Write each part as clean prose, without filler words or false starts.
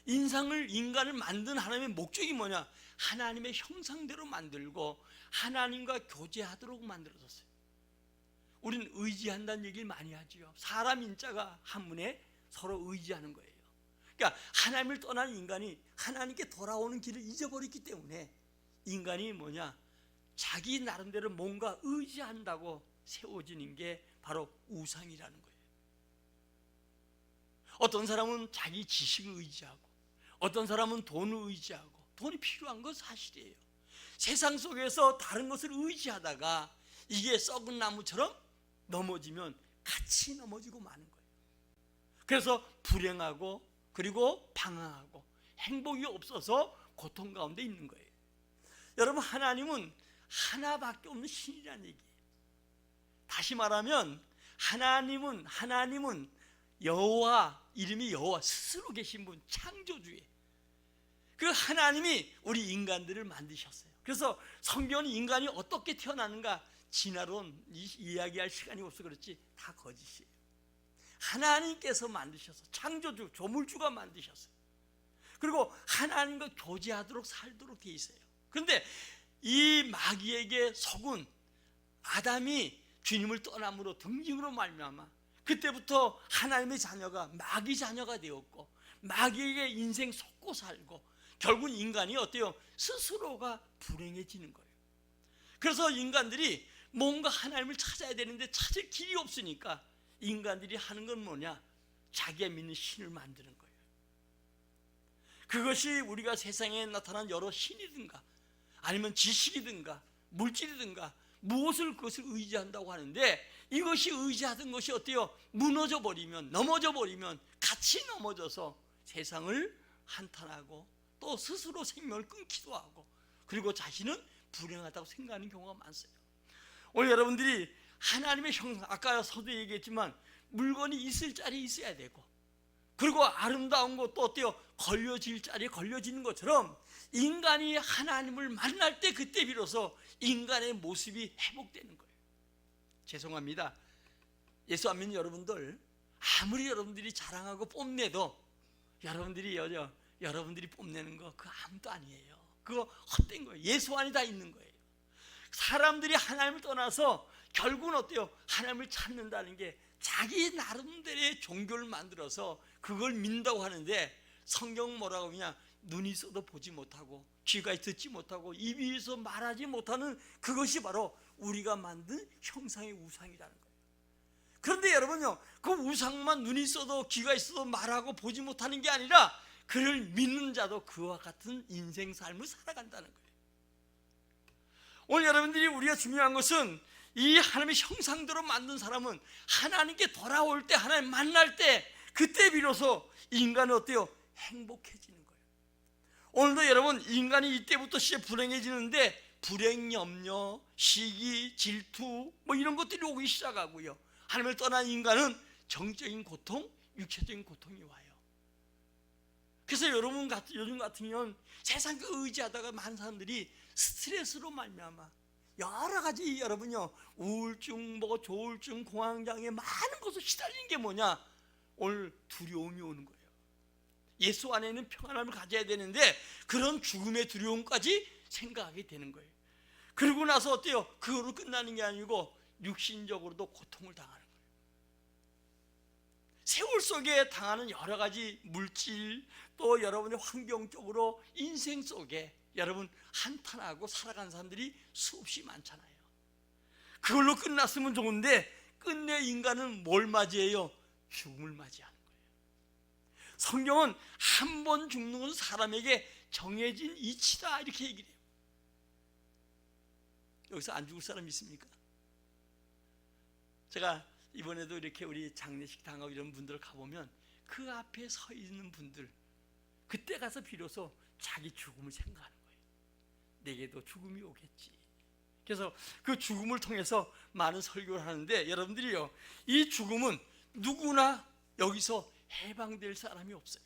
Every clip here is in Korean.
인간을 만든 하나님의 목적이 뭐냐? 하나님의 형상대로 만들고 하나님과 교제하도록 만들어졌어요. 우리는 의지한다는 얘기를 많이 하지요. 사람 인자가 한 분에 서로 의지하는 거예요. 그러니까 하나님을 떠난 인간이 하나님께 돌아오는 길을 잊어버렸기 때문에 인간이 뭐냐? 자기 나름대로 뭔가 의지한다고 세워지는 게 바로 우상이라는 거예요. 어떤 사람은 자기 지식을 의지하고, 어떤 사람은 돈을 의지하고, 돈이 필요한 건 사실이에요. 세상 속에서 다른 것을 의지하다가 이게 썩은 나무처럼 넘어지면 같이 넘어지고 마는 거예요. 그래서 불행하고 그리고 방황하고 행복이 없어서 고통 가운데 있는 거예요. 여러분, 하나님은 하나밖에 없는 신이라는 얘기예요. 다시 말하면 하나님은 여호와, 이름이 여호와, 스스로 계신 분, 창조주예요. 그 하나님이 우리 인간들을 만드셨어요. 그래서 성경은 인간이 어떻게 태어나는가 진화론 이야기할 시간이 없어 그렇지 다 거짓이에요. 하나님께서 만드셔서, 창조주, 조물주가 만드셨어요. 그리고 하나님과 교제하도록 살도록 돼 있어요. 그런데 이 마귀에게 속은 아담이 주님을 떠남으로 등짐으로 말미암아 그때부터 하나님의 자녀가 마귀 자녀가 되었고, 마귀에게 인생 속고 살고, 결국 인간이 어때요? 스스로가 불행해지는 거예요. 그래서 인간들이 뭔가 하나님을 찾아야 되는데 찾을 길이 없으니까 인간들이 하는 건 뭐냐? 자기가 믿는 신을 만드는 거예요. 그것이 우리가 세상에 나타난 여러 신이든가 아니면 지식이든가 물질이든가 무엇을 그것을 의지한다고 하는데, 이것이 의지하던 것이 어때요? 무너져 버리면, 넘어져 버리면 같이 넘어져서 세상을 한탄하고 또 스스로 생명을 끊기도 하고, 그리고 자신은 불행하다고 생각하는 경우가 많아요. 오늘 여러분들이 하나님의 형상, 아까 서두에 얘기했지만 물건이 있을 자리에 있어야 되고, 그리고 아름다운 것도 어때요? 걸려질 자리에 걸려지는 것처럼 인간이 하나님을 만날 때 그때 비로소 인간의 모습이 회복되는 거예요. 죄송합니다. 예수 안 믿는 여러분들, 아무리 여러분들이 자랑하고 뽐내도 여러분들이 뽐내는 거 그거 아무도 아니에요. 그거 헛된 거예요. 예수 안에 다 있는 거예요. 사람들이 하나님을 떠나서 결국은 어때요? 하나님을 찾는다는 게 자기 나름대로의 종교를 만들어서 그걸 믿는다고 하는데, 성경은 뭐라고 하냐? 눈이 있어도 보지 못하고 귀가 듣지 못하고 입이 있어 말하지 못하는 그것이 바로 우리가 만든 형상의 우상이라는 거예요. 그런데 여러분요, 그 우상만 눈이 있어도 귀가 있어도 말하고 보지 못하는 게 아니라 그를 믿는 자도 그와 같은 인생 삶을 살아간다는 거예요. 오늘 여러분들이 우리가 중요한 것은 이 하나님의 형상대로 만든 사람은 하나님께 돌아올 때, 하나님 만날 때 그때 비로소 인간은 어때요? 행복해지는 거예요. 오늘도 여러분, 인간이 이때부터 시작 불행해지는데 불행, 염려, 시기, 질투 뭐 이런 것들이 오기 시작하고요, 하나님을 떠난 인간은 정적인 고통, 육체적인 고통이 와요. 그래서 요즘 같은 경우는 세상 그 의지하다가 많은 사람들이 스트레스로 말미암아 여러 가지 여러분요, 우울증, 뭐 조울증, 공황장애 많은 것을 시달리는 게 뭐냐? 오늘 두려움이 오는 거예요. 예수 안에는 평안함을 가져야 되는데 그런 죽음의 두려움까지 생각하게 되는 거예요. 그러고 나서 어때요? 그거로 끝나는 게 아니고 육신적으로도 고통을 당하는 거예요. 세월 속에 당하는 여러 가지 물질, 또 여러분의 환경적으로 인생 속에 여러분 한탄하고 살아가는 사람들이 수없이 많잖아요. 그걸로 끝났으면 좋은데 끝내 인간은 뭘 맞이해요? 죽음을 맞이하는 거예요. 성경은 한 번 죽는 것은 사람에게 정해진 이치다 이렇게 얘기를 해요. 여기서 안 죽을 사람 있습니까? 제가 이번에도 이렇게 우리 장례식 당하고 이런 분들 가보면 그 앞에 서 있는 분들, 그때 가서 비로소 자기 죽음을 생각하는 거예요. 내게도 죽음이 오겠지. 그래서 그 죽음을 통해서 많은 설교를 하는데, 여러분들이요, 이 죽음은 누구나 여기서 해방될 사람이 없어요.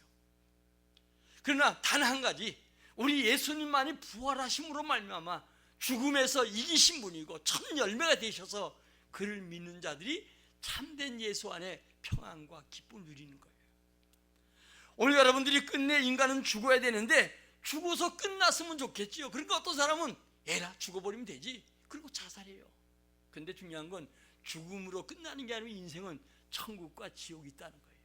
그러나 단 한 가지, 우리 예수님만이 부활하심으로 말미암아 죽음에서 이기신 분이고 첫 열매가 되셔서 그를 믿는 자들이 참된 예수 안에 평안과 기쁨을 누리는 거예요. 오늘 여러분들이 끝내 인간은 죽어야 되는데 죽어서 끝났으면 좋겠지요. 그러니까 어떤 사람은 에라 죽어버리면 되지, 그리고 자살해요. 근데 중요한 건 죽음으로 끝나는 게 아니고 인생은 천국과 지옥이 있다는 거예요.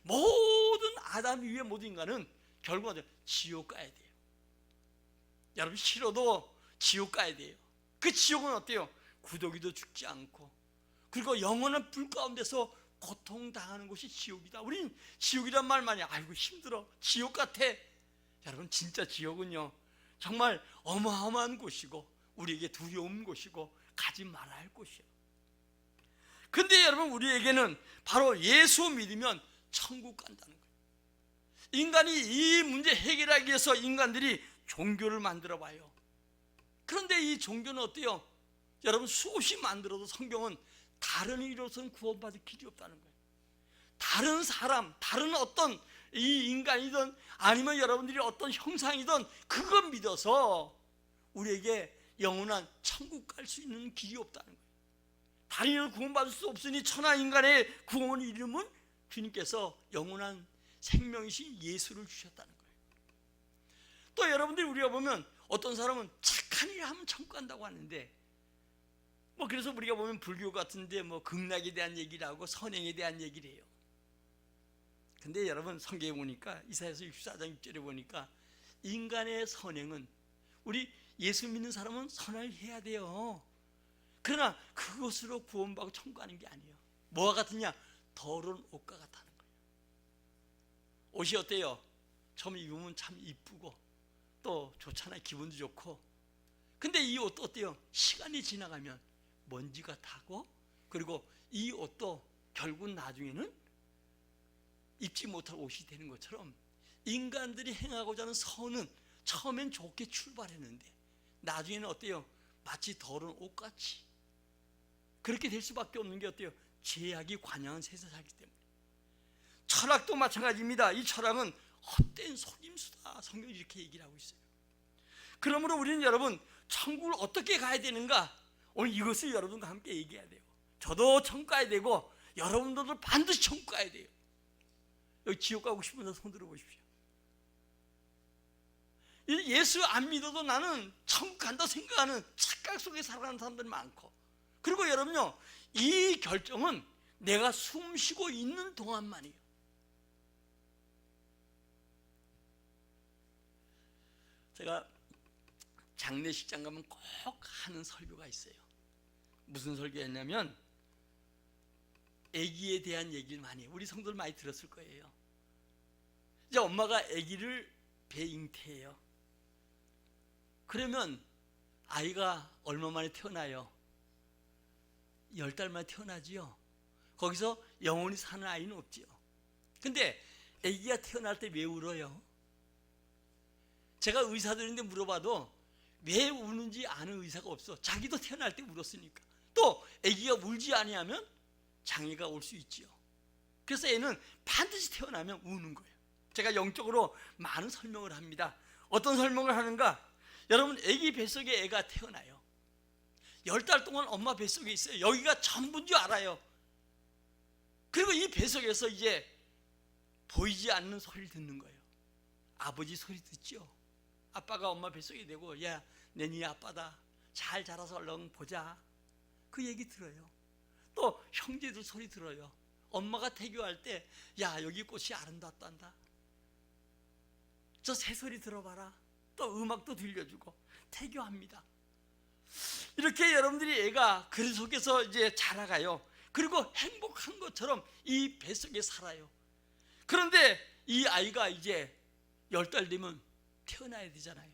모든 아담 이후의 모든 인간은 결국은 지옥 가야 돼요. 여러분 싫어도 지옥 가야 돼요. 그 지옥은 어때요? 구더기도 죽지 않고, 그리고 영원한 불 가운데서 고통당하는 곳이 지옥이다. 우린 지옥이란 말 많이 아이고 힘들어, 지옥 같아. 여러분 진짜 지옥은요 정말 어마어마한 곳이고 우리에게 두려운 곳이고 가지 말아야 할 곳이에요. 근데 여러분 우리에게는 바로 예수 믿으면 천국 간다는 거예요. 인간이 이 문제 해결하기 위해서 인간들이 종교를 만들어 봐요. 그런데 이 종교는 어때요? 여러분 수없이 만들어도 성경은 다른 이로서는 구원받을 길이 없다는 거예요. 다른 사람, 다른 어떤 이 인간이든 아니면 여러분들이 어떤 형상이든 그거 믿어서 우리에게 영원한 천국 갈 수 있는 길이 없다는 거예요. 다른 이로 구원받을 수 없으니 천하 인간의 구원 이름은 주님께서 영원한 생명이신 예수를 주셨다는 거예요. 또 여러분들이 우리가 보면 어떤 사람은 착한 일 하면 천국 간다고 하는데, 뭐 그래서 우리가 보면 불교 같은데 뭐 극락에 대한 얘기를 하고 선행에 대한 얘기를 해요. 근데 여러분 성경에 보니까 이사야서 64장 6절에 보니까 인간의 선행은, 우리 예수 믿는 사람은 선을 해야 돼요. 그러나 그것으로 구원받고 천국 가는 게 아니에요. 뭐와 같으냐? 더러운 옷과 같다는 거예요. 옷이 어때요? 처음 입으면 참 이쁘고 또 좋잖아요. 기분도 좋고. 근데 이 옷도 어때요? 시간이 지나가면 먼지가 타고, 그리고 이 옷도 결국 나중에는 입지 못할 옷이 되는 것처럼 인간들이 행하고자 하는 선은 처음엔 좋게 출발했는데 나중에는 어때요? 마치 더러운 옷같이 그렇게 될 수밖에 없는 게 어때요? 죄악이 관영한 세상에 살기 때문에. 철학도 마찬가지입니다. 이 철학은 헛된 속임수다. 성경이 이렇게 얘기를 하고 있어요. 그러므로 우리는 여러분 천국을 어떻게 가야 되는가? 오늘 이것을 여러분과 함께 얘기해야 돼요. 저도 천국 가야 되고 여러분들도 반드시 천국 가야 돼요. 여기 지옥 가고 싶은 사람 손 들어보십시오. 예수 안 믿어도 나는 천국 간다 생각하는 착각 속에 살아가는 사람들이 많고, 그리고 여러분요 이 결정은 내가 숨 쉬고 있는 동안만이에요. 제가 장례식장 가면 꼭 하는 설교가 있어요. 무슨 설교였냐면 아기에 대한 얘기를 많이 해요. 우리 성도들 많이 들었을 거예요. 이제 엄마가 아기를 배 잉태해요. 그러면 아이가 얼마 만에 태어나요? 10달 만에 태어나지요. 거기서 영원히 사는 아이는 없지요. 근데 아기가 태어날 때 왜 울어요? 제가 의사들인데 물어봐도 왜 우는지 아는 의사가 없어. 자기도 태어날 때 울었으니까. 또 아기가 울지 아니하면 장애가 올 수 있지요. 그래서 애는 반드시 태어나면 우는 거예요. 제가 영적으로 많은 설명을 합니다. 어떤 설명을 하는가? 여러분 아기 뱃속에 애가 태어나요. 10달 동안 엄마 뱃속에 있어요. 여기가 전부인 줄 알아요. 그리고 이 뱃속에서 이제 보이지 않는 소리를 듣는 거예요. 아버지 소리 듣죠. 아빠가 엄마 뱃속에 대고 야, 내 네 아빠다. 잘 자라서 얼른 보자. 그 얘기 들어요. 또 형제들 소리 들어요. 엄마가 태교할 때 야, 여기 꽃이 아름답단다. 저 새소리 들어봐라. 또 음악도 들려주고 태교합니다. 이렇게 여러분들이 애가 그 속에서 이제 자라가요. 그리고 행복한 것처럼 이 뱃속에 살아요. 그런데 이 아이가 이제 10달 되면 태어나야 되잖아요.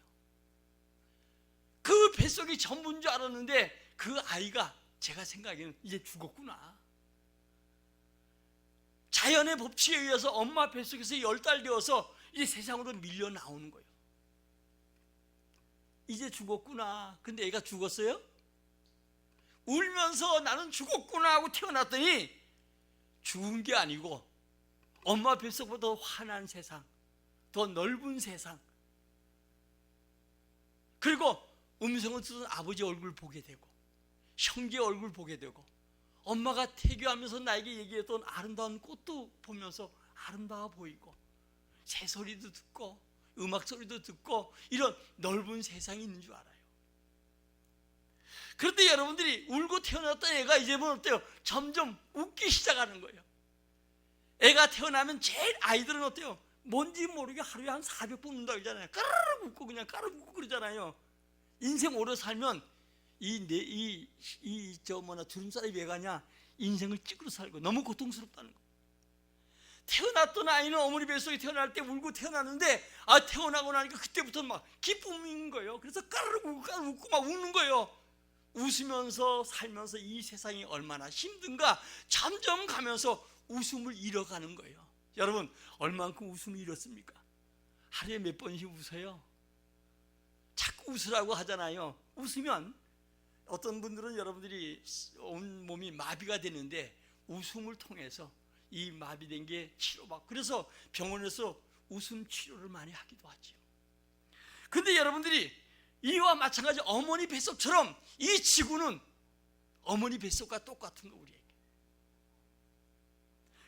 그 뱃속이 전부인 줄 알았는데 그 아이가 제가 생각에는 이제 죽었구나. 자연의 법칙에 의해서 엄마 뱃속에서 10달 되어서 이제 세상으로 밀려 나오는 거예요. 이제 죽었구나. 근데 애가 죽었어요? 울면서 나는 죽었구나 하고 태어났더니 죽은 게 아니고 엄마 뱃속보다 더 환한 세상, 더 넓은 세상, 그리고 음성을 듣는 아버지 얼굴 보게 되고 형제 얼굴 보게 되고 엄마가 태교하면서 나에게 얘기했던 아름다운 꽃도 보면서 아름다워 보이고, 새소리도 듣고 음악 소리도 듣고 이런 넓은 세상이 있는 줄 알아요. 그런데 여러분들이 울고 태어났던 애가 이제 뭐 어때요? 점점 웃기 시작하는 거예요. 애가 태어나면 제일 아이들은 어때요? 뭔지 모르게 하루에 한 400번 운다고 그러잖아요. 까르르 웃고 그냥 까르르 웃고 그러잖아요. 인생 오래 살면 주름살이 왜 가냐? 인생을 찌그러 살고 너무 고통스럽다는 거. 태어났던 아이는 어머니 뱃속에 태어날 때 울고 태어났는데, 태어나고 나니까 그때부터 막 기쁨인 거예요. 그래서 까르르 웃고 막 웃는 거예요. 웃으면서 살면서 이 세상이 얼마나 힘든가 점점 가면서 웃음을 잃어가는 거예요. 여러분, 얼만큼 웃음을 잃었습니까? 하루에 몇 번씩 웃어요? 자꾸 웃으라고 하잖아요. 웃으면 어떤 분들은 여러분들이 온 몸이 마비가 되는데 웃음을 통해서 이 마비된 게 치료받고, 그래서 병원에서 웃음 치료를 많이 하기도 하죠. 근데 여러분들이 이와 마찬가지 어머니 뱃속처럼 이 지구는 어머니 뱃속과 똑같은 거, 우리에게.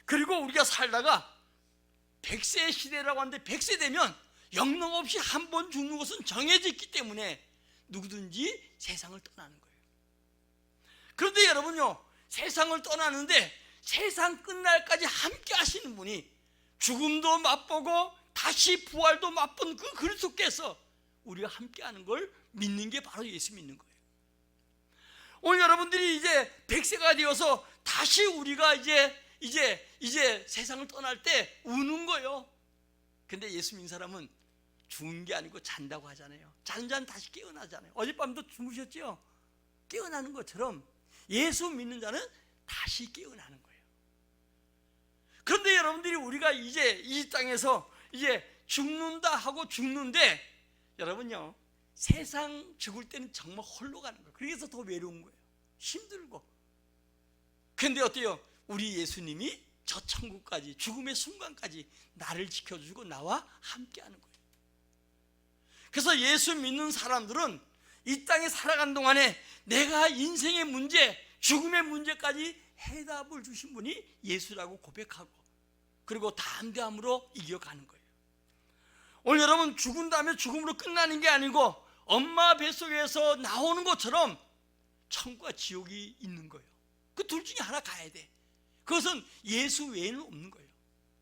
그리고 우리가 살다가 100세 시대라고 하는데 100세 되면 영능 없이 한 번 죽는 것은 정해져 있기 때문에 누구든지 세상을 떠나는 거예요. 그런데 여러분요, 세상을 떠나는데 세상 끝날까지 함께 하시는 분이 죽음도 맛보고 다시 부활도 맛본 그 그리스도께서 우리가 함께하는 걸 믿는 게 바로 예수 믿는 거예요. 오늘 여러분들이 이제 100세가 되어서 다시 우리가 이제 세상을 떠날 때 우는 거예요. 근데 예수 믿는 사람은 죽은 게 아니고 잔다고 하잖아요. 자는 자는 다시 깨어나잖아요. 어젯밤도 주무셨죠? 깨어나는 것처럼 예수 믿는 자는 다시 깨어나는 거예요. 그런데 여러분들이 우리가 이제 이 땅에서 이제 죽는다 하고 죽는데, 여러분요, 세상 죽을 때는 정말 홀로 가는 거예요. 그래서 더 외로운 거예요. 힘들고. 근데 어때요? 우리 예수님이 저 천국까지, 죽음의 순간까지 나를 지켜주고 나와 함께하는 거예요. 그래서 예수 믿는 사람들은 이 땅에 살아간 동안에 내가 인생의 문제, 죽음의 문제까지 해답을 주신 분이 예수라고 고백하고, 그리고 담대함으로 이겨가는 거예요. 오늘 여러분, 죽은 다음에 죽음으로 끝나는 게 아니고 엄마 뱃속에서 나오는 것처럼 천국과 지옥이 있는 거예요. 그 둘 중에 하나 가야 돼. 그것은 예수 외에는 없는 거예요.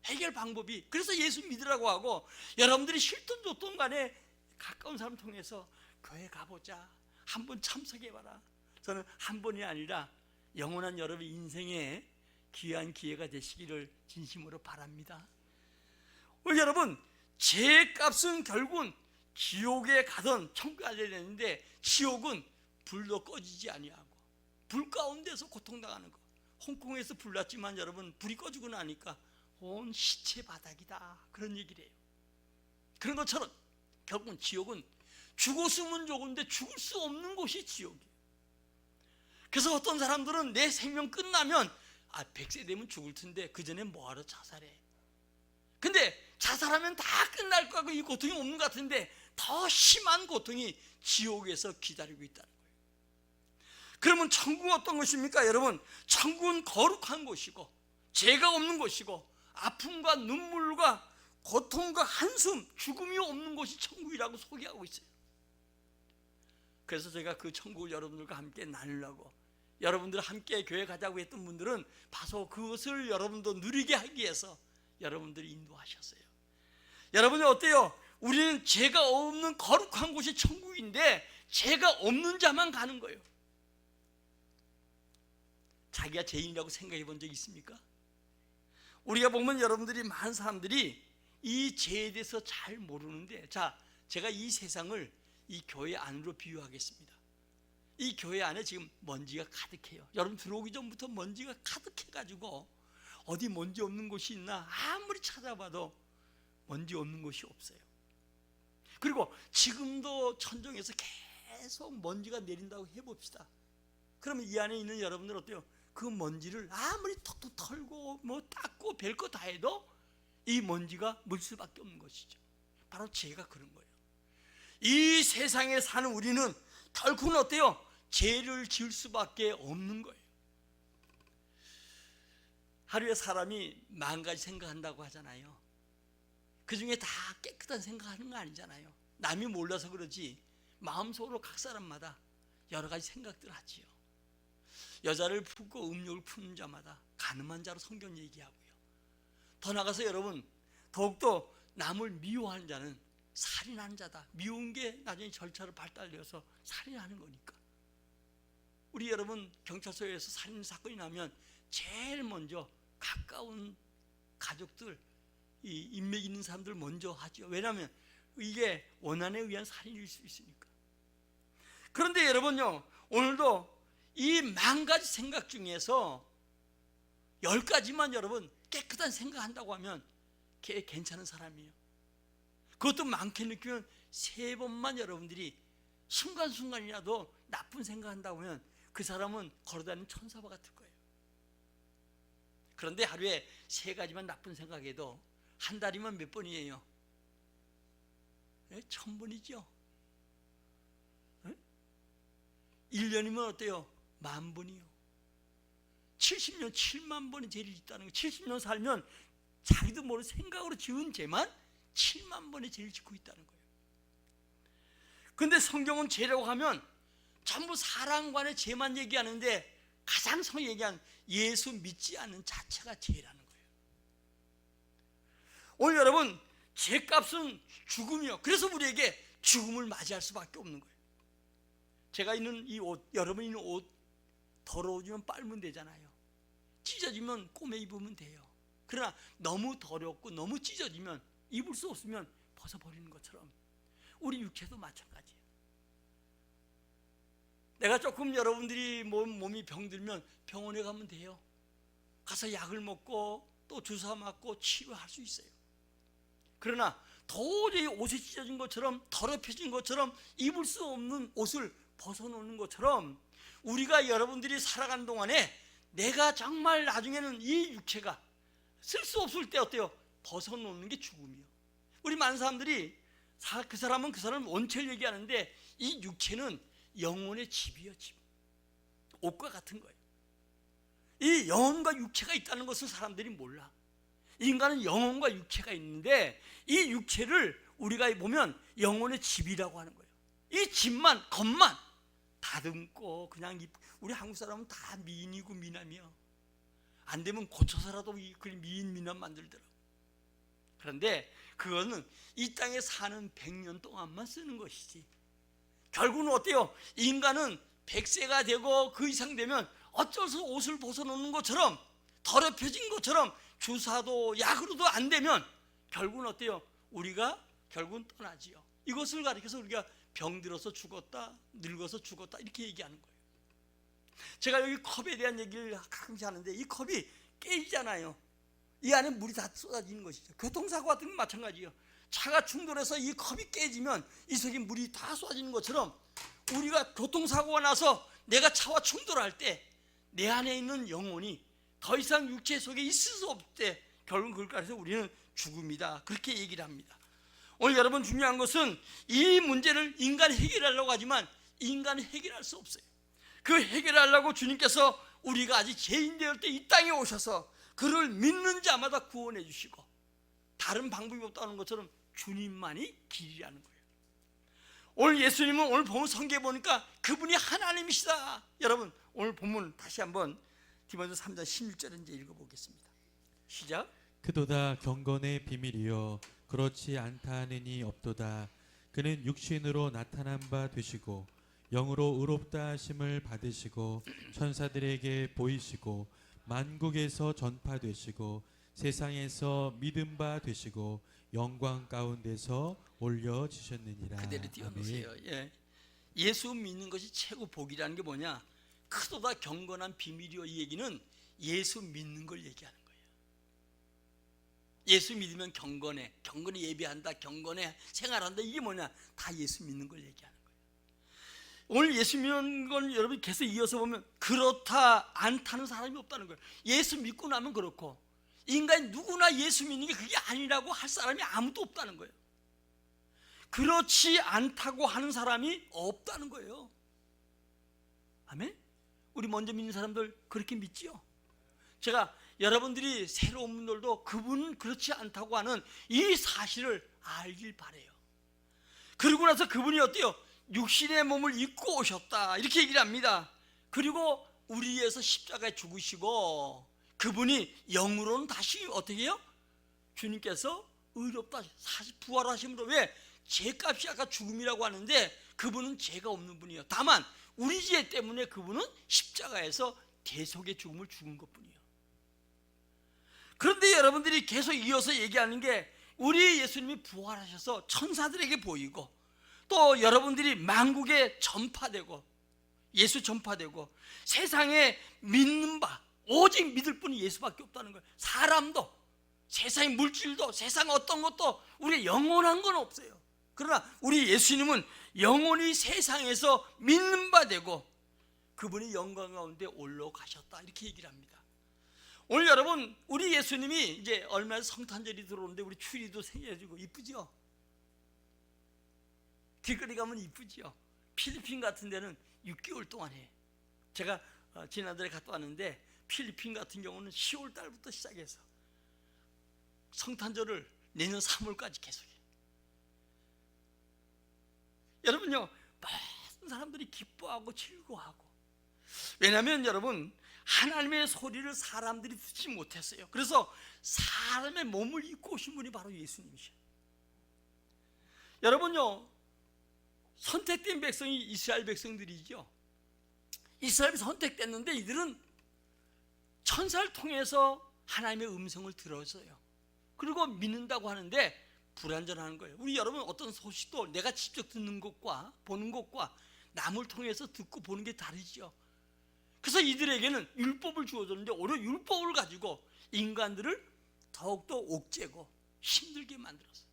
해결 방법이. 그래서 예수 믿으라고 하고, 여러분들이 싫든 좋든 간에 가까운 사람 통해서 교회 가보자, 한번 참석해봐라. 저는 한 번이 아니라 영원한 여러분 인생에 귀한 기회가 되시기를 진심으로 바랍니다. 오늘 여러분, 죄값은 결국은 지옥에 가든 천국에 가야 되는데, 지옥은 불도 꺼지지 아니하고 불 가운데서 고통당하는 거. 홍콩에서 불 났지만 여러분, 불이 꺼지고 나니까 온 시체 바닥이다, 그런 얘기를 해요. 그런 것처럼 결국은 지옥은 죽었으면 좋은데 죽을 수 없는 곳이 지옥이에요. 그래서 어떤 사람들은 내 생명 끝나면 100세 되면 죽을 텐데 그 전에 뭐하러 자살해. 근데 자살하면 다 끝날 거고 이 고통이 없는 것 같은데 더 심한 고통이 지옥에서 기다리고 있다는 거예요. 그러면 천국은 어떤 것입니까? 여러분, 천국은 거룩한 곳이고 죄가 없는 곳이고 아픔과 눈물과 고통과 한숨, 죽음이 없는 곳이 천국이라고 소개하고 있어요. 그래서 제가 그 천국을 여러분들과 함께 나누려고, 여러분들 함께 교회 가자고 했던 분들은 바로 그것을 여러분도 누리게 하기 위해서 여러분들이 인도하셨어요. 여러분이 어때요? 우리는 죄가 없는 거룩한 곳이 천국인데 죄가 없는 자만 가는 거예요. 자기가 죄인이라고 생각해 본 적 있습니까? 우리가 보면 여러분들이, 많은 사람들이 이 죄에 대해서 잘 모르는데, 자, 제가 이 세상을 이 교회 안으로 비유하겠습니다. 이 교회 안에 지금 먼지가 가득해요. 여러분 들어오기 전부터 먼지가 가득해가지고 어디 먼지 없는 곳이 있나 아무리 찾아봐도 먼지 없는 곳이 없어요. 그리고 지금도 천정에서 계속 먼지가 내린다고 해봅시다. 그러면 이 안에 있는 여러분들 어때요? 그 먼지를 아무리 턱턱 털고 뭐 닦고 별거 다 해도 이 먼지가 물 수밖에 없는 것이죠. 바로 죄가 그런 거예요. 이 세상에 사는 우리는 결국은 어때요? 죄를 지을 수밖에 없는 거예요. 하루에 사람이 10,000가지 생각한다고 하잖아요. 그 중에 다 깨끗한 생각하는 거 아니잖아요. 남이 몰라서 그러지 마음속으로 각 사람마다 여러 가지 생각들을 하지요. 여자를 품고 음욕을 푸는 자마다 가늠한 자로 성경 얘기하고요. 더 나가서 여러분, 더욱더 남을 미워하는 자는 살인하는 자다. 미운 게 나중에 절차를 발달되어서 살인하는 거니까. 우리 여러분 경찰서에서 살인 사건이 나면 제일 먼저 가까운 가족들, 이 인맥 있는 사람들 먼저 하죠. 왜냐하면 이게 원한에 의한 살인일 수 있으니까. 그런데 여러분요, 오늘도 이 10,000가지 생각 중에서 10가지만 여러분 깨끗한 생각한다고 하면 걔 괜찮은 사람이에요. 그것도 많게 느끼면 3번만 여러분들이 순간순간이라도 나쁜 생각한다고 하면 그 사람은 걸어다니는 천사와 같을 거예요. 그런데 하루에 3가지만 나쁜 생각해도 한 달이면 몇 번이에요? 1000번이죠. 1년이면 어때요? 10,000번이요. 70년 70,000번이 죄를 짓다는 거예요. 70년 살면 자기도 모르는 생각으로 지은 죄만 70,000번의 죄를 짓고 있다는 거예요. 그런데 성경은 죄라고 하면 전부 사람간의 죄만 얘기하는데 가장 성경이 얘기한 예수 믿지 않는 자체가 죄라는 거예요. 오늘 여러분, 죄값은 죽음이요. 그래서 우리에게 죽음을 맞이할 수밖에 없는 거예요. 제가 입는 이 옷, 여러분이 입는 옷 더러워지면 빨면 되잖아요. 찢어지면 꼬매 입으면 돼요. 그러나 너무 더럽고 너무 찢어지면 입을 수 없으면 벗어버리는 것처럼 우리 육체도 마찬가지예요. 내가 조금 여러분들이 몸이 병들면 병원에 가면 돼요. 가서 약을 먹고 또 주사 맞고 치료할 수 있어요. 그러나 도저히 옷이 찢어진 것처럼 더럽혀진 것처럼 입을 수 없는 옷을 벗어놓는 것처럼 우리가 여러분들이 살아가는 동안에 내가 정말 나중에는 이 육체가 쓸 수 없을 때 어때요? 벗어놓는 게 죽음이요. 우리 많은 사람들이 그 사람은 그 사람 원체를 얘기하는데 이 육체는 영혼의 집이요, 집. 옷과 같은 거예요. 이 영혼과 육체가 있다는 것을 사람들이 몰라. 인간은 영혼과 육체가 있는데 이 육체를 우리가 보면 영혼의 집이라고 하는 거예요. 이 집만, 겉만 다듬고 그냥 우리 한국 사람은 다 미인이고 미남이요. 안 되면 고쳐서라도 미인 미남 만들더라고. 그런데 그거는 이 땅에 사는 100년 동안만 쓰는 것이지. 결국은 어때요? 인간은 100세가 되고 그 이상 되면 어쩔 수 없이 옷을 벗어놓는 것처럼 더럽혀진 것처럼 주사도 약으로도 안 되면 결국은 어때요? 우리가 결국은 떠나지요. 이것을 가리켜서 우리가 병들어서 죽었다, 늙어서 죽었다 이렇게 얘기하는 거예요. 제가 여기 컵에 대한 얘기를 가끔씩 하는데 이 컵이 깨지잖아요. 이 안에 물이 다 쏟아지는 것이죠. 교통사고 같은 건 마찬가지예요. 차가 충돌해서 이 컵이 깨지면 이 속에 물이 다 쏟아지는 것처럼 우리가 교통사고가 나서 내가 차와 충돌할 때 내 안에 있는 영혼이 더 이상 육체 속에 있을 수 없을 때 결국은 그걸 가려서 우리는 죽음이다, 그렇게 얘기를 합니다. 오늘 여러분 중요한 것은 이 문제를 인간이 해결하려고 하지만 인간이 해결할 수 없어요. 그 해결하려고 주님께서 우리가 아직 죄인 되었을 때 이 땅에 오셔서 그를 믿는 자마다 구원해 주시고 다른 방법이 없다는 것처럼 주님만이 길이라는 거예요. 오늘 예수님은 오늘 본문 성경에 보니까 그분이 하나님이시다. 여러분 오늘 본문 다시 한번 디모데 3장 16절 이제 읽어보겠습니다. 시작. 그도다 경건의 비밀이요 그렇지 않다 하느니 없도다. 그는 육신으로 나타난 바 되시고 영으로 의롭다 하심을 받으시고 천사들에게 보이시고 만국에서 전파되시고 세상에서 믿음 바 되시고 영광 가운데서 올려지셨느니라. 그대로 띄워놓으세요. 예. 예수 믿는 것이 최고 복이라는 게 뭐냐? 크도다 경건한 비밀이요, 이 얘기는 예수 믿는 걸 얘기하는 거예요. 예수 믿으면 경건해, 경건히 예배한다, 경건해 생활한다, 이게 뭐냐? 다 예수 믿는 걸 얘기하는 거예요. 오늘 예수 믿는 건 여러분 계속 이어서 보면 그렇다 않다는 사람이 없다는 거예요. 예수 믿고 나면 그렇고 인간이 누구나 예수 믿는 게 그게 아니라고 할 사람이 아무도 없다는 거예요. 그렇지 않다고 하는 사람이 없다는 거예요. 아멘? 우리 먼저 믿는 사람들 그렇게 믿지요? 제가 여러분들이 새로운 분들도 그분은 그렇지 않다고 하는 이 사실을 알길 바래요. 그러고 나서 그분이 어때요? 육신의 몸을 입고 오셨다 이렇게 얘기를 합니다. 그리고 우리 위해서 십자가에 죽으시고 그분이 영으로는 다시 어떻게 해요? 주님께서 의롭다 사실 부활하심으로, 왜? 죄값이 아까 죽음이라고 하는데 그분은 죄가 없는 분이에요. 다만 우리 죄 때문에 그분은 십자가에서 대속의 죽음을 죽은 것뿐이에요. 그런데 여러분들이 계속 이어서 얘기하는 게 우리 예수님이 부활하셔서 천사들에게 보이고 또 여러분들이 만국에 전파되고 예수 전파되고 세상에 믿는 바 오직 믿을 분이 예수밖에 없다는 거예요. 사람도 세상의 물질도 세상 어떤 것도 우리가 영원한 건 없어요. 그러나 우리 예수님은 영원히 세상에서 믿는 바 되고 그분이 영광 가운데 올라가셨다 이렇게 얘기를 합니다. 오늘 여러분 우리 예수님이 이제 얼마 전에 성탄절이 들어오는데 우리 추리도 생겨지고 이쁘죠? 길거리 가면 이쁘죠? 필리핀 같은 데는 6개월 동안 해. 제가 지난달에 갔다 왔는데 필리핀 같은 경우는 10월 달부터 시작해서 성탄절을 내년 3월까지 계속해. 여러분요, 많은 사람들이 기뻐하고 즐거워하고, 왜냐하면 여러분 하나님의 소리를 사람들이 듣지 못했어요. 그래서 사람의 몸을 입고 오신 분이 바로 예수님이셔요. 여러분요, 선택된 백성이 이스라엘 백성들이죠. 이스라엘이 선택됐는데 이들은 천사를 통해서 하나님의 음성을 들었어요. 그리고 믿는다고 하는데 불완전한 거예요. 우리 여러분 어떤 소식도 내가 직접 듣는 것과 보는 것과 남을 통해서 듣고 보는 게 다르죠. 그래서 이들에게는 율법을 주어줬는데 오히려 율법을 가지고 인간들을 더욱더 옥죄고 힘들게 만들었어요.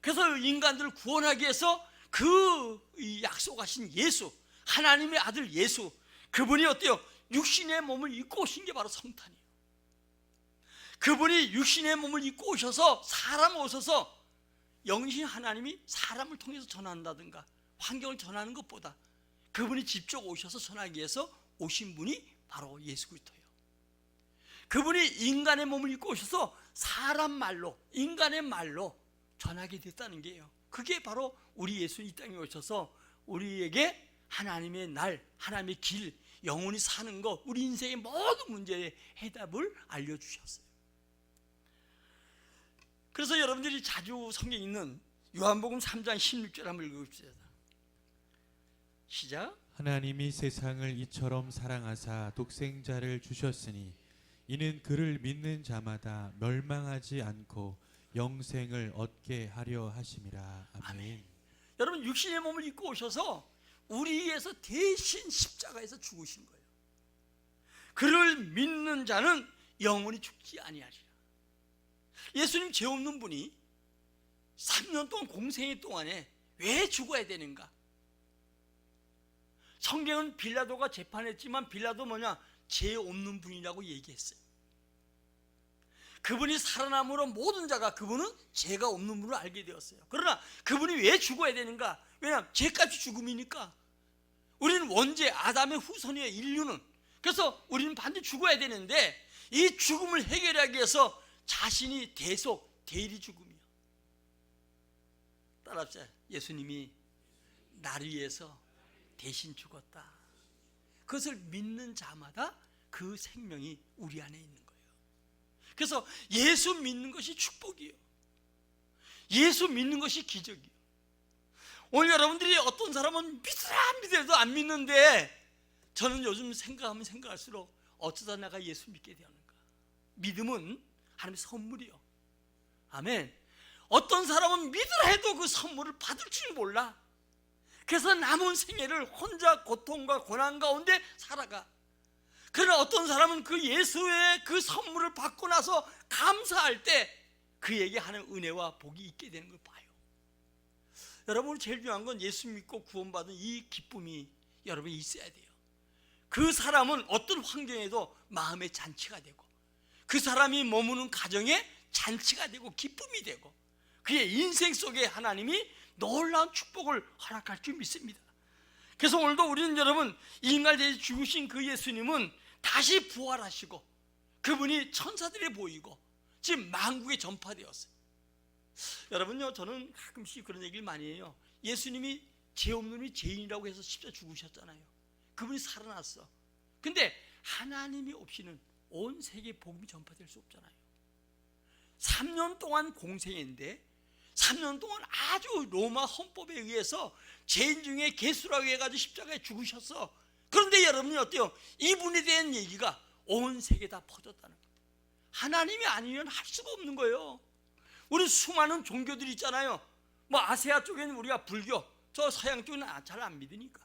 그래서 인간들을 구원하기 위해서 그 약속하신 예수, 하나님의 아들 예수, 그분이 어때요? 육신의 몸을 입고 오신 게 바로 성탄이에요. 그분이 육신의 몸을 입고 오셔서 사람 오셔서 영신 하나님이 사람을 통해서 전한다든가 환경을 전하는 것보다 그분이 직접 오셔서 전하기 위해서 오신 분이 바로 예수 그리스도예요. 그분이 인간의 몸을 입고 오셔서 사람 말로, 인간의 말로 전하게 됐다는 게요. 그게 바로 우리 예수 이 땅에 오셔서 우리에게 하나님의 날, 하나님의 길, 영원히 사는 것, 우리 인생의 모든 문제의 해답을 알려주셨어요. 그래서 여러분들이 자주 성경에 있는 요한복음 3장 16절 한번 읽어봅시다. 시작. 하나님이 세상을 이처럼 사랑하사 독생자를 주셨으니 이는 그를 믿는 자마다 멸망하지 않고 영생을 얻게 하려 하심이라. 아멘. 아멘. 여러분 육신의 몸을 입고 오셔서 우리 위해서 대신 십자가에서 죽으신 거예요. 그를 믿는 자는 영원히 죽지 아니하리라. 예수님 죄 없는 분이 3년 동안 공생애 동안에 왜 죽어야 되는가? 성경은 빌라도가 재판했지만 빌라도 뭐냐? 죄 없는 분이라고 얘기했어요. 그분이 살아남으로 모든 자가 그분은 죄가 없는 분을 알게 되었어요. 그러나 그분이 왜 죽어야 되는가? 왜냐하면 죄값이 죽음이니까. 우리는 원죄 아담의 후손이에요. 인류는. 그래서 우리는 반드시 죽어야 되는데 이 죽음을 해결하기 위해서 자신이 대속 대리 죽음이요. 따라합시다. 예수님이 나를 위해서 대신 죽었다. 그것을 믿는 자마다 그 생명이 우리 안에 있는 거예요. 그래서 예수 믿는 것이 축복이에요. 예수 믿는 것이 기적이에요. 오늘 여러분들이 어떤 사람은 믿으라 믿어도 안 믿는데 저는 요즘 생각하면 생각할수록 어쩌다 내가 예수 믿게 되었는가. 믿음은 하나님의 선물이요. 아멘. 어떤 사람은 믿으라 해도 그 선물을 받을 줄 몰라. 그래서 남은 생애를 혼자 고통과 고난 가운데 살아가. 그러나 어떤 사람은 그 예수의 그 선물을 받고 나서 감사할 때 그에게 하는 은혜와 복이 있게 되는 걸 봐요. 여러분 제일 중요한 건 예수 믿고 구원받은 이 기쁨이 여러분이 있어야 돼요. 그 사람은 어떤 환경에도 마음의 잔치가 되고 그 사람이 머무는 가정에 잔치가 되고 기쁨이 되고 그의 인생 속에 하나님이 놀라운 축복을 허락할 줄 믿습니다. 그래서 오늘도 우리는 여러분 인간에 대해 죽으신 그 예수님은 다시 부활하시고 그분이 천사들에 보이고 지금 만국에 전파되었어요. 여러분요, 저는 가끔씩 그런 얘기를 많이 해요. 예수님이 죄 없는 분이 죄인이라고 해서 십자가 죽으셨잖아요. 그분이 살아났어. 근데 하나님이 없이는 온 세계에 복음이 전파될 수 없잖아요. 3년 동안 공생인데 3년 동안 아주 로마 헌법에 의해서 죄인 중에 개수라고 해가지고 십자가에 죽으셨어. 그런데 여러분이 어때요? 이분에 대한 얘기가 온 세계에 다 퍼졌다는 거예요. 하나님이 아니면 할 수가 없는 거예요. 우리 수많은 종교들이 있잖아요. 뭐 아시아 쪽에는 우리가 불교, 저 서양 쪽은 잘 안 믿으니까.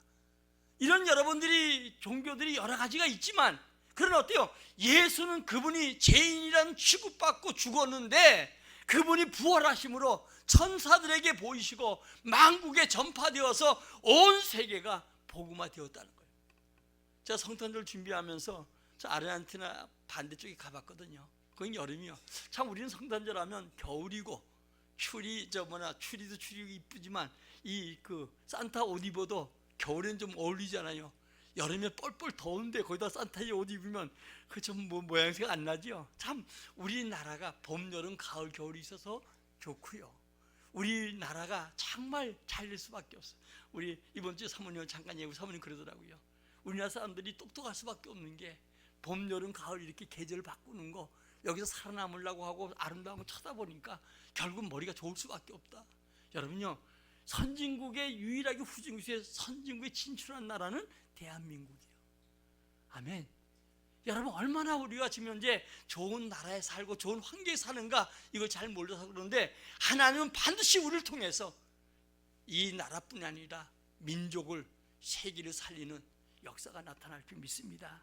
이런 여러분들이 종교들이 여러 가지가 있지만, 그러나 어때요? 예수는 그분이 죄인이란 취급받고 죽었는데 그분이 부활하심으로 천사들에게 보이시고 만국에 전파되어서 온 세계가 복음화 되었다는 거예요. 제가 성탄절 준비하면서 저 아르헨티나 반대쪽에 가봤거든요. 거긴 여름이요. 참 우리는 성탄절 하면 겨울이고 추리도 추리고 이쁘지만 이 그 산타 옷 입어도 겨울엔 좀 어울리잖아요. 여름에 뻘뻘 더운데 거기다 산타의 옷 입으면 그 좀 뭐 모양새가 안 나죠. 참 우리나라가 봄, 여름, 가을, 겨울이 있어서 좋고요. 우리나라가 정말 잘 될 수밖에 없어요. 우리 이번 주에 사모님을 잠깐 얘기하고 사모님 그러더라고요. 우리나라 사람들이 똑똑할 수밖에 없는 게 봄, 여름, 가을 이렇게 계절 바꾸는 거 여기서 살아남으려고 하고 아름다운 거 쳐다보니까 결국 머리가 좋을 수밖에 없다. 여러분요, 선진국의 유일하게 후진국에 선진국에 진출한 나라는 대한민국이에요. 아멘. 여러분 얼마나 우리가 지금 현재 좋은 나라에 살고 좋은 환경에 사는가 이걸 잘 몰라서 그러는데 하나님은 반드시 우리를 통해서 이 나라뿐이 아니라 민족을 세계를 살리는 역사가 나타날 줄 믿습니다.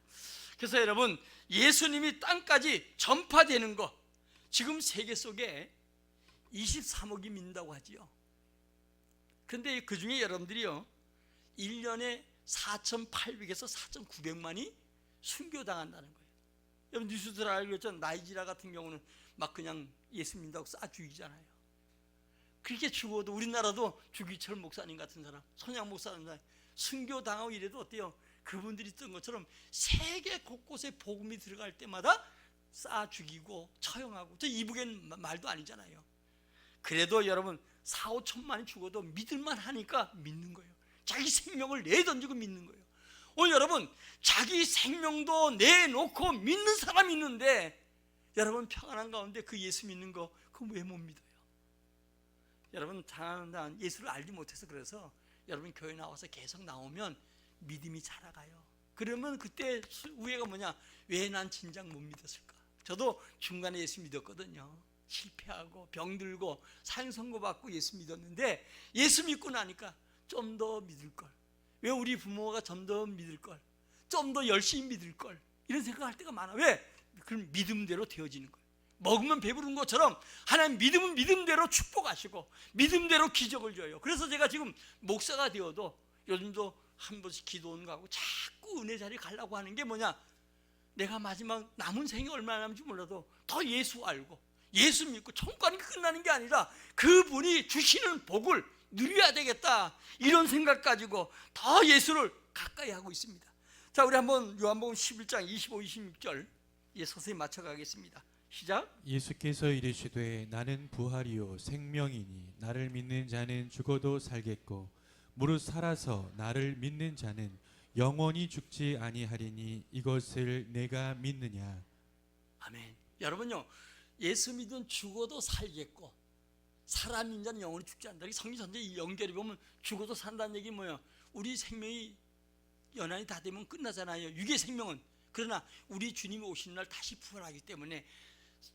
그래서 여러분 예수님이 땅까지 전파되는 것, 지금 세계 속에 23억이 믿는다고 하지요. 그런데 그 중에 여러분들이요 1년에 4,800에서 4,900만이 순교당한다는 거예요. 여러분 뉴스들 알겠죠? 나이지리아 같은 경우는 막 그냥 예수 믿는다고 쏴 죽이잖아요. 그렇게 죽어도 우리나라도 주기철 목사님 같은 사람, 손양 목사님 순교당하고 이래도 어때요? 그분들이 있던 것처럼 세계 곳곳에 복음이 들어갈 때마다 쏴 죽이고 처형하고, 저 이북엔 말도 아니잖아요. 그래도 여러분 4, 5천만이 죽어도 믿을만 하니까 믿는 거예요. 자기 생명을 내던지고 믿는 거예요. 오늘 여러분 자기 생명도 내놓고 믿는 사람이 있는데 여러분 평안한 가운데 그 예수 믿는 거 그거 왜 못 믿어요? 여러분 난 예수를 알지 못해서 그래서 여러분 교회 나와서 계속 나오면 믿음이 자라가요. 그러면 그때 우회가 뭐냐? 왜 난 진작 못 믿었을까? 저도 중간에 예수 믿었거든요. 실패하고 병들고 사형 선고받고 예수 믿었는데 예수 믿고 나니까 좀 더 믿을걸, 왜 우리 부모가 좀 더 믿을걸, 좀 더 열심히 믿을걸, 이런 생각할 때가 많아. 왜? 그럼 믿음대로 되어지는 거예요. 먹으면 배부른 것처럼 하나님 믿음은 믿음대로 축복하시고 믿음대로 기적을 줘요. 그래서 제가 지금 목사가 되어도 요즘도 한 번씩 기도원 가고 자꾸 은혜 자리 가려고 하는 게 뭐냐? 내가 마지막 남은 생이 얼마나 남은지 몰라도 더 예수 알고 예수 믿고 천국 가는 게 끝나는 게 아니라 그분이 주시는 복을 누려야 되겠다, 이런 생각 가지고 더 예수를 가까이 하고 있습니다. 자, 우리 한번 요한복음 11장 25, 26절 서서히 맞춰가겠습니다. 시작. 예수께서 이르시되 나는 부활이요 생명이니 나를 믿는 자는 죽어도 살겠고 무릇 살아서 나를 믿는 자는 영원히 죽지 아니하리니 이것을 내가 믿느냐. 아멘. 여러분요, 예수 믿으면 죽어도 살겠고 사람 믿는 자는 영원히 죽지 않는다. 성경 전체 연결해 보면 죽어도 산다는 얘기 뭐예요? 우리 생명이 연한이 다 되면 끝나잖아요, 육의 생명은. 그러나 우리 주님이 오시는 날 다시 부활하기 때문에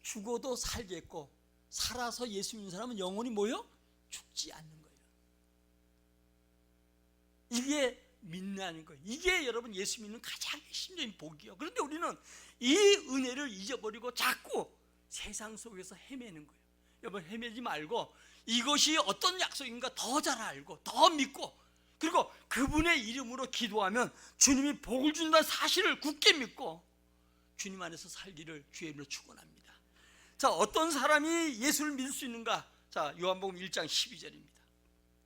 죽어도 살겠고 살아서 예수 믿는 사람은 영원히 뭐예요? 죽지 않는 거예요. 이게 믿는 거예요. 이게 여러분 예수 믿는 가장 핵심적인 복이요. 그런데 우리는 이 은혜를 잊어버리고 자꾸 세상 속에서 헤매는 거예요. 여러분 헤매지 말고 이것이 어떤 약속인가 더 잘 알고 더 믿고, 그리고 그분의 이름으로 기도하면 주님이 복을 준다는 사실을 굳게 믿고 주님 안에서 살기를 주의 이름으로 축원합니다. 자, 어떤 사람이 예수를 믿을 수 있는가? 자, 요한복음 1장 12절입니다.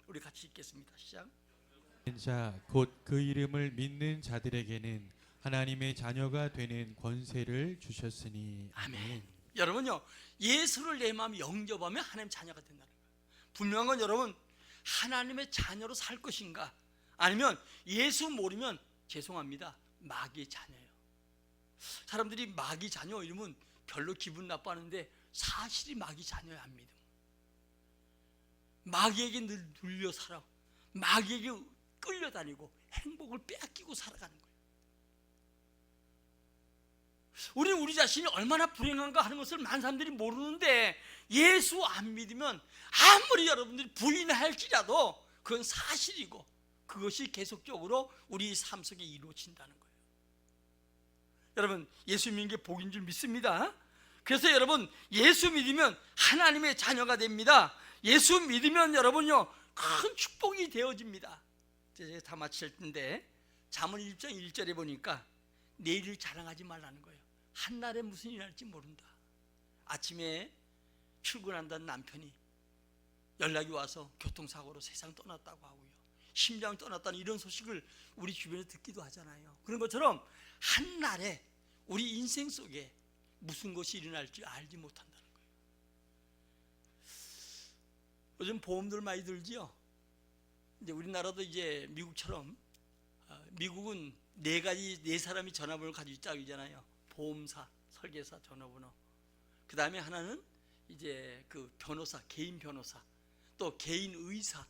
우리 같이 읽겠습니다. 시작. 자, 곧 그 이름을 믿는 자들에게는 하나님의 자녀가 되는 권세를 주셨으니. 아멘. 여러분요, 예수를 내 마음에 영접하면 하나님 자녀가 된다는 거예요. 분명한 건 여러분, 하나님의 자녀로 살 것인가, 아니면 예수 모르면 죄송합니다, 마귀의 자녀예요. 사람들이 마귀 자녀 이러면 별로 기분 나빠하는데 사실이 마귀 자녀야 합니다. 마귀에게 늘 눌려 살아, 마귀에게 끌려다니고 행복을 빼앗기고 살아가는 거예요. 우리는 우리 자신이 얼마나 불행한가 하는 것을 많은 사람들이 모르는데, 예수 안 믿으면 아무리 여러분들이 부인할지라도 그건 사실이고, 그것이 계속적으로 우리 삶 속에 이루어진다는 거예요. 여러분, 예수 믿는 게 복인 줄 믿습니다. 그래서 여러분, 예수 믿으면 하나님의 자녀가 됩니다. 예수 믿으면 여러분요, 큰 축복이 되어집니다. 이제 다 마칠 텐데, 잠언 1장 1절에 보니까 내일을 자랑하지 말라는 거예요. 한날에 무슨 일이 날지 모른다. 아침에 출근한다는 남편이 연락이 와서 교통사고로 세상 떠났다고 하고요, 심장 떠났다는 이런 소식을 우리 주변에 듣기도 하잖아요. 그런 것처럼 한날에 우리 인생 속에 무슨 것이 일어날지 알지 못한다는 거예요. 요즘 보험들 많이 들지요. 이제 우리나라도 이제 미국처럼, 미국은 네 사람이 전화번호를 가지고 있다고 하잖아요. 보험사, 설계사, 전화번호. 그 다음에 하나는 이제 그 변호사, 개인 변호사, 또 개인 의사,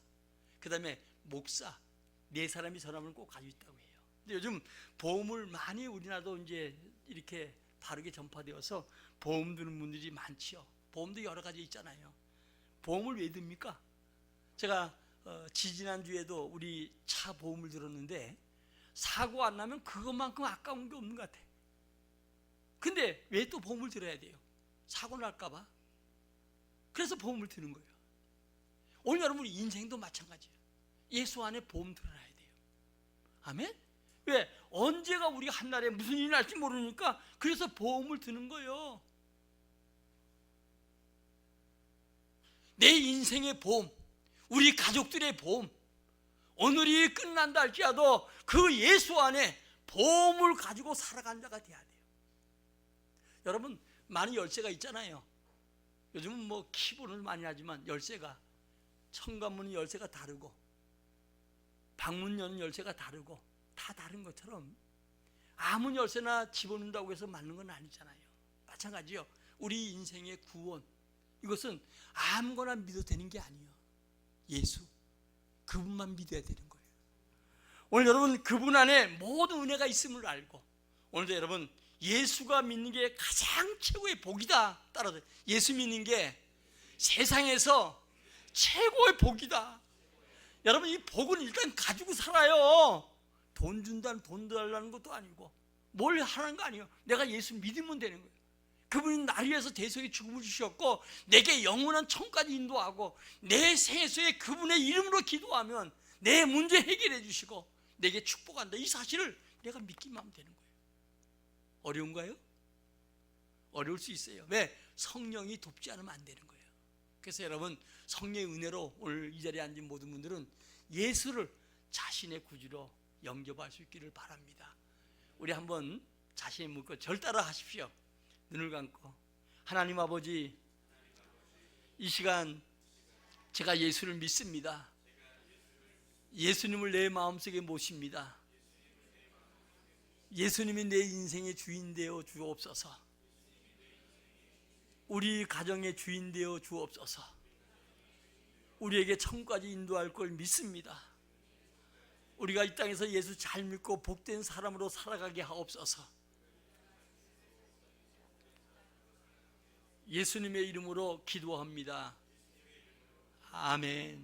그 다음에 목사, 네 사람이 전화번호를 꼭 가지고 있다고 해요. 근데 요즘 보험을 많이 우리나라도 이제 이렇게 바르게 전파되어서 보험 드는 분들이 많지요. 보험도 여러 가지 있잖아요. 보험을 왜 듭니까? 제가 지지난주에도 우리 차 보험을 들었는데, 사고 안 나면 그것만큼 아까운 게 없는 것 같아. 근데 왜 또 보험을 들어야 돼요? 사고 날까 봐. 그래서 보험을 드는 거예요. 오늘 여러분 인생도 마찬가지예요. 예수 안에 보험 들어놔야 돼요. 아멘? 왜? 언제가 우리가 한날에 무슨 일이 날지 모르니까 그래서 보험을 드는 거예요. 내 인생의 보험, 우리 가족들의 보험, 오늘이 끝난다 할지라도 그 예수 안에 보험을 가지고 살아가는 자가 돼야 돼요. 여러분, 많은 열쇠가 있잖아요. 요즘은 뭐 키보드를 많이 하지만 열쇠가, 현관문 열쇠가 다르고 방문 여는 열쇠가 다르고 다 다른 것처럼 아무 열쇠나 집어넣는다고 해서 맞는 건 아니잖아요. 마찬가지요. 우리 인생의 구원, 이것은 아무거나 믿어도 되는 게 아니에요. 예수, 그분만 믿어야 되는 거예요. 오늘 여러분, 그분 안에 모든 은혜가 있음을 알고, 오늘도 여러분 예수가 믿는 게 가장 최고의 복이다. 따라서 예수 믿는 게 세상에서 최고의 복이다. 여러분, 이 복은 일단 가지고 살아요. 돈 준다는, 돈 달라는 것도 아니고 뭘 하는 거 아니에요. 내가 예수 믿으면 되는 거예요. 그분이 나를 위해서 대속의 죽음을 주셨고 내게 영원한 천국까지 인도하고, 내 세수에 그분의 이름으로 기도하면 내 문제 해결해 주시고 내게 축복한다. 이 사실을 내가 믿기만 하면 되는 거예요. 어려운가요? 어려울 수 있어요. 왜? 성령이 돕지 않으면 안 되는 거예요. 그래서 여러분, 성령의 은혜로 오늘 이 자리에 앉은 모든 분들은 예수를 자신의 구주로 영접할 수 있기를 바랍니다. 우리 한번 자신의 묻고 절 따라 하십시오. 눈을 감고, 하나님 아버지, 이 시간 제가 예수를 믿습니다. 예수님을 내 마음속에 모십니다. 예수님이 내 인생의 주인 되어 주옵소서. 우리 가정의 주인 되어 주옵소서. 우리에게 천국까지 인도할 걸 믿습니다. 우리가 이 땅에서 예수 잘 믿고 복된 사람으로 살아가게 하옵소서. 예수님의 이름으로 기도합니다. 아멘.